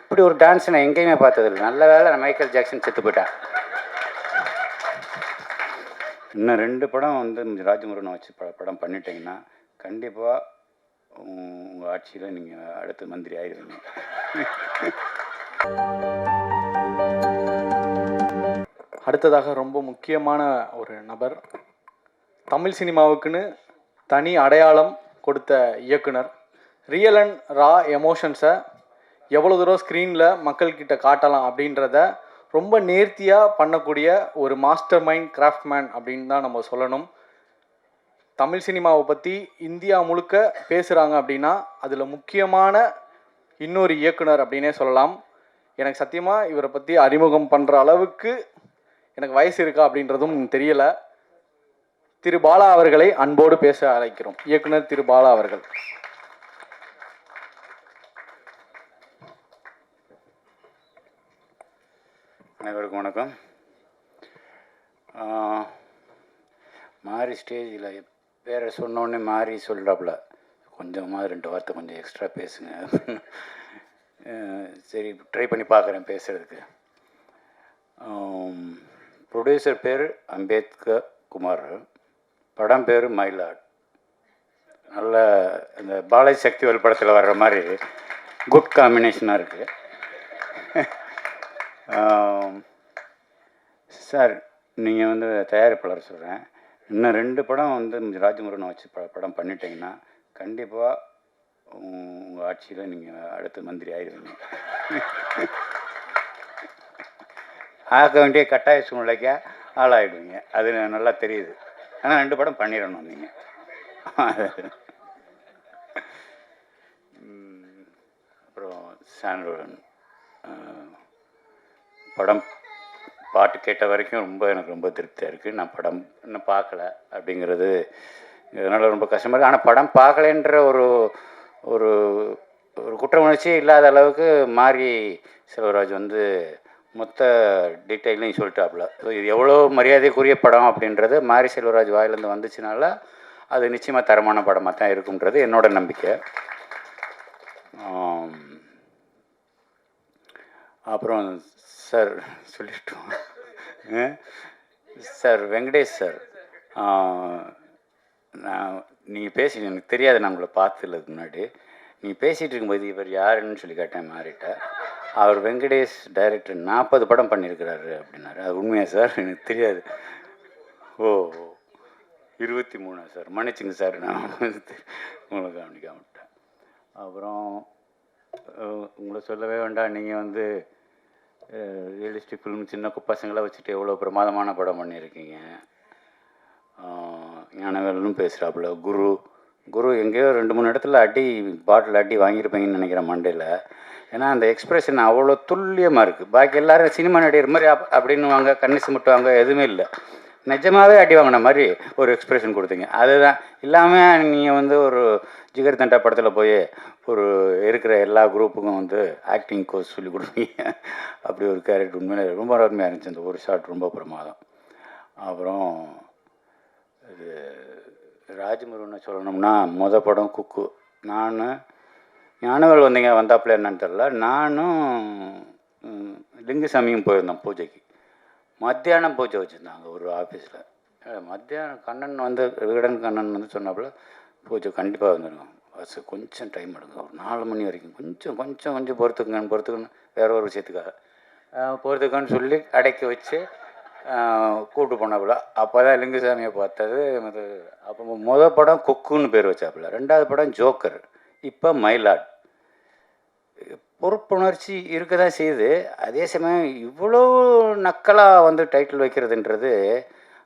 இப்படி ஒரு டான்ஸ் நான் எங்கேயுமே பார்த்ததில்லை. நல்ல வேளை நான் மைக்கேல் ஜாக்சன் செத்து போயிட்டேன். இன்னும் 2 படம் வந்து ராஜமுருகனை வச்சு படம் பண்ணிட்டீங்கன்னா, கண்டிப்பாக உங்கள் ஆட்சியில் நீங்கள் அடுத்த மந்திரி ஆயிடுவீங்க. அடுத்ததாக ரொம்ப முக்கியமான ஒரு நபர், தமிழ் சினிமாவுக்குன்னு தனி அடையாளம் கொடுத்த இயக்குனர். ரியல் அண்ட் ரா எமோஷன்ஸை எவ்வளோ தூரம் ஸ்க்ரீனில் மக்கள்கிட்ட காட்டலாம் அப்படின்றத ரொம்ப நேர்த்தியாக பண்ணக்கூடிய ஒரு மாஸ்டர் மைண்ட் கிராஃப்ட்மேன் அப்படின்னு தான் நம்ம சொல்லணும். தமிழ் சினிமாவை பற்றி இந்தியா முழுக்க பேசுகிறாங்க அப்படின்னா அதில் முக்கியமான இன்னொரு இயக்குனர் அப்படின்னே சொல்லலாம். எனக்கு சத்தியமாக இவரை பற்றி அறிமுகம் பண்ணுற அளவுக்கு எனக்கு வயசு இருக்கா அப்படின்றதும் தெரியலை. திரு பாலா அவர்களை அன்போடு பேச அழைக்கிறோம். இயக்குனர் திரு பாலா அவர்கள். அனைவருக்கும் வணக்கம். மாறி ஸ்டேஜில் பேரை சொன்னோடனே மாறி சொல்கிறாப்புல, கொஞ்சமாக 2 வார்த்தை கொஞ்சம் எக்ஸ்ட்ரா பேசுங்க. சரி, ட்ரை பண்ணி பார்க்குறேன் பேசுகிறதுக்கு. ப்ரொடியூசர் பேர் அம்பேத்கர் குமார், படம் பேர் மயிலாட். நல்ல இந்த பாலாஜி சக்திவேல் படத்தில் வர்ற மாதிரி குட் காம்பினேஷனாக இருக்குது. சார், நீங்கள் வந்து தயாரிப்பாளர் சொல்கிறேன், இன்னும் 2 படம் வந்து ராஜமுருகனை வச்சு படம் பண்ணிட்டீங்கன்னா, கண்டிப்பாக உங்கள் ஆட்சியில் நீங்கள் அடுத்த மந்திரி ஆயிடுவீங்க. ஆக வேண்டிய கட்டாய சூழ்நிலைக்கு ஆளாயிடுவீங்க. அது நல்லா தெரியுது. ஆனால் 2 படம் பண்ணிடணும் நீங்கள். அப்புறம் சாண்டோன் படம் பாட்டு கேட்ட வரைக்கும் எனக்கு ரொம்ப திருப்தியாக இருக்குது. நான் படம் இன்னும் பார்க்கல அப்படிங்கிறது இதனால் ரொம்ப கஷ்டமாக இருக்குது. ஆனால் படம் பார்க்கலன்ற ஒரு ஒரு ஒரு குற்ற உணர்ச்சியே இல்லாத அளவுக்கு மாறி செல்வராஜ் வந்து மொத்த டீட்டெயிலையும் சொல்லிட்டாப்புல. ஸோ இது எவ்வளோ மரியாதைக்குரிய படம் அப்படின்றது மாரி செல்வராஜ் வாயிலேருந்து வந்துச்சுனால அது நிச்சயமாக தரமான படமாக தான் இருக்குன்றது என்னோட நம்பிக்கை. அப்புறம் சார் சொல்லிட்டோம். சார் வெங்கடேஷ் சார், நீங்கள் பேசி எனக்கு தெரியாது, நான் உங்களை பார்த்ததுக்கு முன்னாடி நீங்கள் பேசிகிட்டு இருக்கும்போது இவர் யாருன்னு சொல்லி கேட்டேன் மாறிட்ட. அவர் வெங்கடேஷ் டைரக்டர் 40 படம் பண்ணியிருக்கிறாரு அப்படின்னாரு. அது உண்மையா சார்? எனக்கு தெரியாது. ஓ, 23 சார், மன்னிச்சுங்க சார், நான் உங்களுக்கு கவனிக்க விட்டேன். அப்புறம் உங்களை சொல்லவே வேண்டாம், நீங்கள் வந்து ரியலிஸ்டிக் ஃபிலிம் சின்ன பசங்களை வச்சுட்டு எவ்வளோ பிரமாதமான படம் பண்ணியிருக்கீங்க. ஞானவேலும் பேசுகிறாப்புல. குரு எங்கேயோ 2-3 இடத்துல பாட்டில் அடி வாங்கியிருப்பீங்கன்னு நினைக்கிறேன் மண்டையில். ஏன்னா அந்த எக்ஸ்ப்ரெஷன் அவ்வளோ துல்லியமாக இருக்குது. பாக்கி எல்லோரும் சினிமா நடிகர் மாதிரி அப்படின்னுவாங்க, கண்ணு சிமிட்டுவாங்க, எதுவுமே இல்லை. நிஜமாகவே அடி வாங்கின மாதிரி ஒரு எக்ஸ்ப்ரெஷன் கொடுத்தீங்க. அதுதான் இல்லாமல் நீங்கள் வந்து ஒரு ஜிகர் தண்டா படத்தில் போய் ஒரு இருக்கிற எல்லா குரூப்புக்கும் வந்து ஆக்டிங் கோர்ஸ் சொல்லி கொடுப்பீங்க. அப்படி ஒரு கேரக்டர் உண்மையிலே ரொம்ப அருமையாக இருந்துச்சு. அந்த ஒரு ஷாட் ரொம்ப பிரமாதம். அப்புறம் இது ராஜமுருகனை சொல்லணும்னா படம் குக்கு. நான் ஞானவேல் வந்தாப்புல என்னன்னு தெரில. நானும் லிங்குசாமியும் போயிருந்தோம் பூஜைக்கு. மத்தியானம் பூஜை வச்சுருந்தாங்க ஒரு ஆஃபீஸில். மத்தியானம் கண்ணன் வந்து விகடன் கண்ணன் வந்து சொன்னாப்புல பூஜை கண்டிப்பாக வந்துடுங்க, பஸ் கொஞ்சம் டைம் எடுங்க, ஒரு 4 மணி வரைக்கும் கொஞ்சம் பொறுத்துக்குன்னு வேற ஒரு விஷயத்துக்காக பொறுத்துக்கன்னு சொல்லி அடைக்க வச்சு கூப்பிட்டு போனாப்புல. அப்போ தான் லிங்குசாமியை பார்த்தது. அப்போ படம் குக்குன்னு பேர் வச்சாப்புல. 2வது படம் ஜோக்கர், இப்போ மயிலாட். பொறுப்புணர்ச்சி இருக்க தான் செய்யுது. அதே சமயம் இவ்வளோ நக்கலாக வந்து டைட்டில் வைக்கிறதுன்றது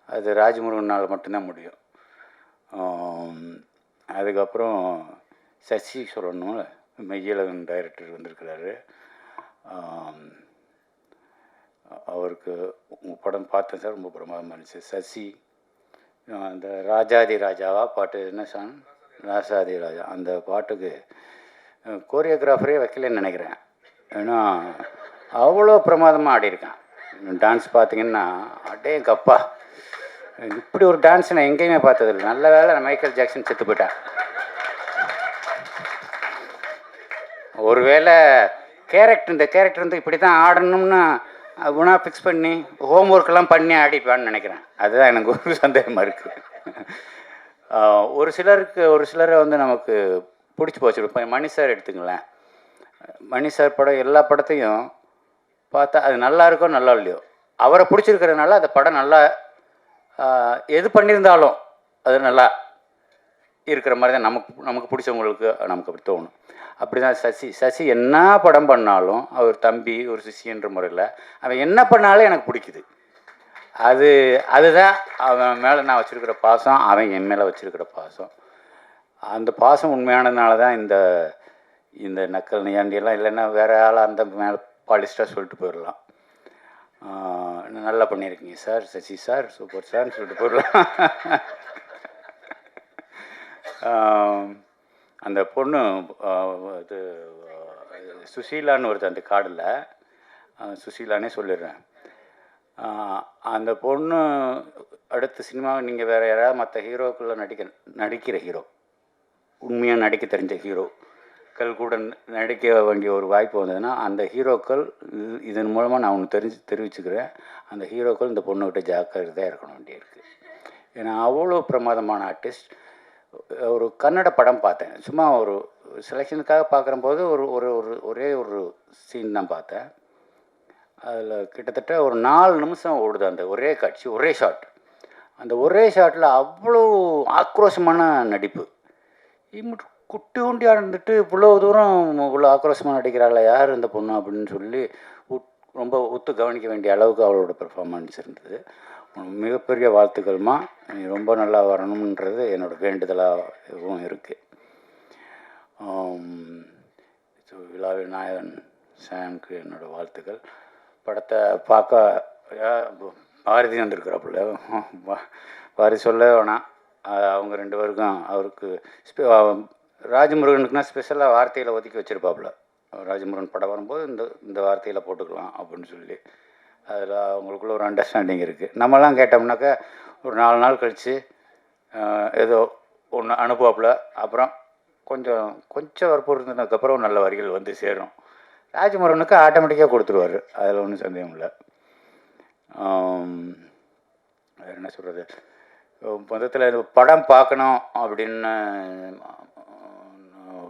அது ராஜமுருகனால் மட்டும்தான் முடியும். அதுக்கப்புறம் சசி சொல்லணும், மெய்யழகன் டைரக்டர் வந்திருக்கிறாரு. அவருக்கு உங்கள் படம் பார்த்தேன் சார், ரொம்ப பிரமாதமாக இருந்துச்சு. சசி அந்த ராஜாதி ராஜாவா பாட்டு, என்ன சாங்? ராசாதி ராஜா. அந்த பாட்டுக்கு கோரியோகிராஃபரே வைக்கலன்னு நினைக்கிறேன். ஏன்னா அவ்வளோ பிரமாதமாக ஆடியிருக்கேன். டான்ஸ் பார்த்தீங்கன்னா அடே கப்பா, இப்படி ஒரு டான்ஸ் நான் எங்கேயுமே பார்த்ததில்லை. நல்ல வேளை நான் மைக்கேல் ஜாக்சன் செத்து போயிட்டேன். ஒருவேளை இந்த கேரக்டர் வந்து இப்படி தான் ஆடணும்னு குணா ஃபிக்ஸ் பண்ணி ஹோம்ஒர்க்கெல்லாம் பண்ணி ஆடிப்பான்னு நினைக்கிறேன். அதுதான் எனக்கு ஒரு சந்தேகமாக இருக்குது. ஒரு சிலரை வந்து நமக்கு பிடிச்சி போச்சு. இப்போ மணி சார் எடுத்துங்களேன். மணி சார் படம் எல்லா படத்தையும் பார்த்தா அது நல்லா இருக்கோ நல்லா இல்லையோ, அவரை பிடிச்சிருக்கிறதுனால அந்த படம் நல்லா எது பண்ணியிருந்தாலும் அது நல்லா இருக்கிற மாதிரி தான் நமக்கு பிடிச்சவங்களுக்கு நமக்கு அப்படி தோணும். அப்படி தான் சசி என்ன படம் பண்ணாலும் அவர் தம்பி ஒரு சிஷியன்ற முறையில் அவன் என்ன பண்ணாலும் எனக்கு பிடிக்குது. அதுதான் அவன் மேலே நான் வச்சுருக்கிற பாசம், அவன் என் மேலே வச்சுருக்கிற பாசம். அந்த பாசம் உண்மையானதுனால தான் இந்த நக்கல் நியாண்டியெல்லாம் இல்லைன்னா வேறு ஆளாக அந்த மேலே பாலிஸ்டாக சொல்லிட்டு போயிடலாம். நல்லா பண்ணியிருக்கீங்க சார், சசி சார், சூப்பர் சார்னு சொல்லிட்டு போயிடலாம். அந்த பொண்ணு இது சுசீலான்னு ஒருத்தர் அந்த கார்டில் சுசீலானே சொல்லிடுறேன். அந்த பொண்ணு அடுத்த சினிமாவை நீங்கள் வேறு யாராவது மற்ற ஹீரோக்களில் நடிக்கிற ஹீரோ, உண்மையாக நடிக்க தெரிஞ்ச ஹீரோக்கள் கூட நடிக்க வேண்டிய ஒரு வாய்ப்பு வந்ததுன்னா அந்த ஹீரோக்கள் இதன் மூலமாக நான் ஒன்று தெரிவிச்சுக்கிறேன். அந்த ஹீரோக்கள் இந்த பொண்ணுக்கிட்ட ஜாக்கிரதையாக இருக்கணும் வேண்டியிருக்கு. ஏன்னா அவ்வளோ பிரமாதமான ஆர்டிஸ்ட். ஒரு கன்னட படம் பார்த்தேன், சும்மா ஒரு செலெக்ஷனுக்காக பார்க்குறம்போது ஒரே ஒரு சீன் தான் பார்த்தேன். அதில் கிட்டத்தட்ட ஒரு 4 நிமிஷம் ஓடுது அந்த ஒரே காட்சி, ஒரே ஷாட். அந்த ஒரே ஷாட்டில் அவ்வளோ ஆக்ரோஷமான நடிப்பு. குட்டி உண்டியாக இருந்துட்டு இவ்வளோ தூரம் இவ்வளோ ஆக்ரோஷமாக நடிக்கிறாள் யார் இந்த பொண்ணு அப்படின்னு சொல்லி ரொம்ப ஒத்து கவனிக்க வேண்டிய அளவுக்கு அவளோட பெர்ஃபார்மன்ஸ் இருந்தது. மிகப்பெரிய வாழ்த்துக்கள்மா, நீ ரொம்ப நல்லா வரணுன்றது என்னோடய வேண்டுதலாகவும் இருக்குது. விழாவில் நாயகன் சாம்க்கு என்னோடய வாழ்த்துக்கள். படத்தை பார்க்க பாரதி வந்திருக்கிறாப்புல, பாரதி சொல்ல வேணாம். அவங்க 2 பேருக்கும் அவருக்கு ராஜமுருகனுக்குன்னா ஸ்பெஷலாக வார்த்தையில் ஒதுக்கி வச்சுருப்பாப்புல. ராஜமுருகன் படம் வரும்போது இந்த வார்த்தையில் போட்டுக்கலாம் அப்படின்னு சொல்லி அதில் அவங்களுக்குள்ள ஒரு அண்டர்ஸ்டாண்டிங் இருக்குது. நம்மலாம் கேட்டோம்னாக்கா ஒரு 4 நாள் கழித்து ஏதோ ஒன்று அனுப்புவாப்புல, அப்புறம் கொஞ்சம் வற்புறுத்தினதுக்கப்புறம் நல்ல வரிகள் வந்து சேரும். ராஜமுருகனுக்கு ஆட்டோமேட்டிக்காக கொடுத்துருவார், அதில் ஒன்றும் சந்தேகம் இல்லை. வேறு என்ன சொல்கிறது, மொத்தத்தில் படம் பார்க்கணும் அப்படின்னு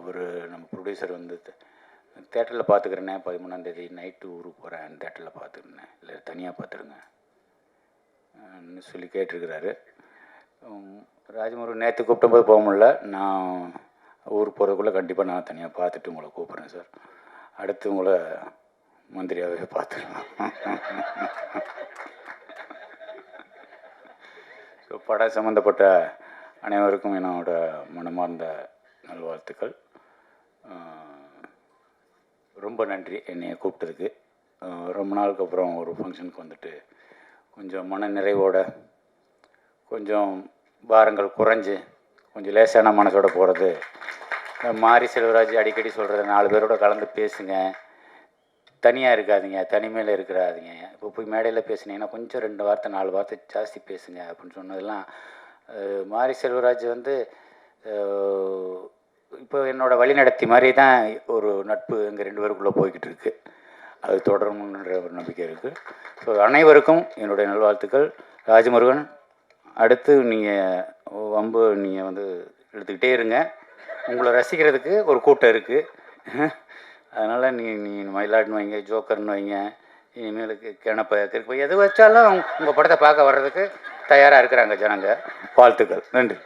ஒரு நம்ம ப்ரொடியூசர் வந்து தேட்டரில் பார்த்துக்கிறேன்னே 13ஆம் தேதி நைட்டு ஊருக்கு போகிறேன், தேட்டரில் பார்த்துக்கிறேன், இல்லை தனியாக பார்த்துருங்க சொல்லி கேட்டிருக்கிறாரு. ராஜமுருகன் நேற்று கூப்பிடும்போது போக முடியல, நான் ஊருக்கு போகிறதுக்குள்ளே கண்டிப்பாக நான் தனியாக பார்த்துட்டு உங்களை கூப்பிட்றேன் சார். அடுத்து உங்களை மந்திரியாகவே பார்த்துக்கலாம். ஸோ படம் சம்மந்தப்பட்ட அனைவருக்கும் என்னோட மனமார்ந்த நல்வாழ்த்துக்கள். ரொம்ப நன்றி என்னையை கூப்பிட்டதுக்கு. ரொம்ப நாளுக்கு அப்புறம் ஒரு ஃபங்க்ஷனுக்கு வந்துட்டு கொஞ்சம் மன நிறைவோட, கொஞ்சம் பாரங்கள் குறைஞ்சி, கொஞ்சம் லேசான மனசோட போகிறது. மாரி செல்வராஜ் அடிக்கடி சொல்கிறது, 4 பேரோட கலந்து பேசுங்க, தனியாக இருக்காதீங்க, தனிமையில் இருக்கிறாதீங்க. இப்போ போய் மேடையில் பேசுனீங்கன்னா கொஞ்சம் 2 வார்த்தை 4 வார்த்தை ஜாஸ்தி பேசுங்க அப்படின்னு சொன்னதெல்லாம் மாரி செல்வராஜ் வந்து இப்போ என்னோடய வழிநடத்தி மாதிரி தான் ஒரு நட்பு எங்கள் 2 பேருக்குள்ளே போய்கிட்டு இருக்குது. அது தொடரும்ன்ற ஒரு நம்பிக்கை இருக்குது. ஸோ அனைவருக்கும் என்னுடைய நல்வாழ்த்துக்கள். ராஜமுருகன், அடுத்து நீங்கள் வம்பு நீங்கள் வந்து எடுத்துக்கிட்டே இருங்க, உங்களை ரசிக்கிறதுக்கு ஒரு கூட்டம் இருக்குது. அதனால் நீ மயிலாட்னு வைங்க, ஜோக்கர்னு வைங்க, இனிமேலுக்கு கிணப்ப கிருப்பை எது வச்சாலும் உங்கள் படத்தை பார்க்க வர்றதுக்கு தயாராக இருக்கிறாங்க ஜனங்க. வாழ்த்துக்கள். நன்றி.